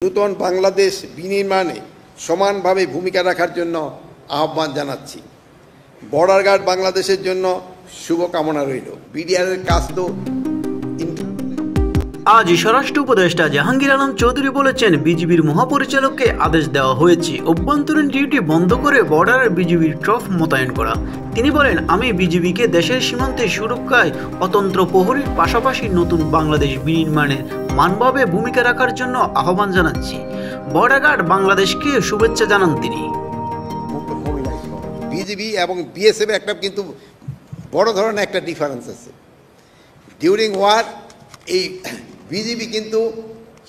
নূতন বাংলাদেশ বিনির্মাণে সমানভাবে ভূমিকা রাখার জন্য আহ্বান জানাচ্ছি। বর্ডার গার্ড বাংলাদেশের জন্য শুভকামনা রইল। বিডিআরের কাজ তো আজ স্বরাষ্ট্র উপদেষ্টা জাহাঙ্গীর আলম চৌধুরী বলেছেন, বিজিবির মহাপরিচালককে আদেশ দেওয়া হয়েছে অভ্যন্তরীণ ডিউটি বন্ধ করে বর্ডারে বিজিবির ট্রফ মোতায়েন করা। তিনি বলেন, আমি বিজিবিকে দেশের সীমান্তে সুরক্ষায় অতন্ত্র প্রহরীর পাশাপাশি নতুন বাংলাদেশ বিনির্মাণে মানভাবে ভূমিকা রাখার জন্য আহ্বান জানাচ্ছি। বর্ডার গার্ড বাংলাদেশকে শুভেচ্ছা জানান তিনি। বিজিবি এবং বিএসএফ একটা কিন্তু বড় ধরনের একটা ডিফারেন্স আছে। ডিউরিং ওয়ার এই বিজিবি কিন্তু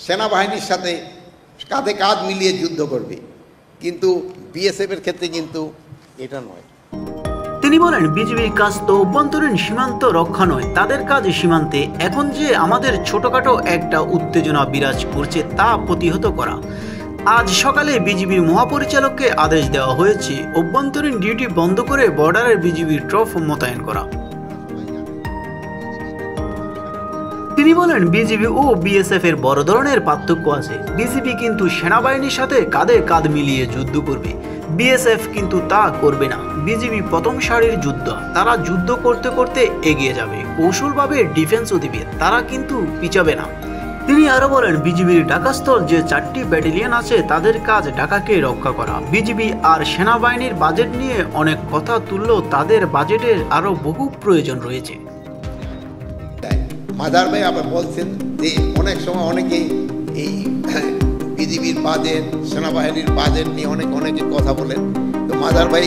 সেনাবাহিনীর সাথে কাঁধে কাঁধ মিলিয়ে যুদ্ধ করবে, কিন্তু বিএসএফের ক্ষেত্রে কিন্তু এটা নয়। তিনি বলেন, বিজিবির কাজ তো অভ্যন্তরীণ সীমান্ত রক্ষা নয়, তাদের কাজ সীমান্তে। এখন যে আমাদের ছোটখাটো একটা উত্তেজনা বিরাজ করছে তা প্রতিহত করা। আজ সকালে বিজিবির মহাপরিচালককে আদেশ দেওয়া হয়েছে অভ্যন্তরীণ ডিউটি বন্ধ করে বর্ডারের বিজিবির ট্রফ মোতায়েন করা। তিনি বলেন, বিজিবি ও বিএসএফ এর বড় ধরনের পার্থক্য আছে। বিজিবি কিন্তু সেনাবাহিনীর সাথে কাঁধে কাঁধ মিলিয়ে যুদ্ধ করবে, বিএসএফ কিন্তু তা করবে না। বিজিবি প্রথম সারির যুদ্ধ, তারা যুদ্ধ করতে করতে এগিয়ে যাবে, কৌশলভাবে ডিফেন্সও দিবে, তারা কিন্তু পিছাবে না। তিনি আরো বলেন, বিজিবির ঢাকাস্থল যে 4টি ব্যাটালিয়ন আছে তাদের কাজ ঢাকাকে রক্ষা করা। বিজিবি আর সেনাবাহিনীর বাজেট নিয়ে অনেক কথা তুললেও তাদের বাজেটের আরো বহু প্রয়োজন রয়েছে। মাদার ভাই আবার বলছেন যে অনেক সময় অনেকেই এই বিজিবির বাজেট, সেনাবাহিনীর বাজেট নিয়ে অনেকে কথা বলেন। তো মাদার ভাই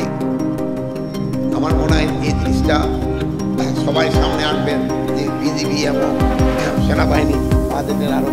আমার মনে হয় এই জিনিসটা সবাই সামনে আনবেন যে বিজিবি এবং সেনাবাহিনী বাজেটের আরো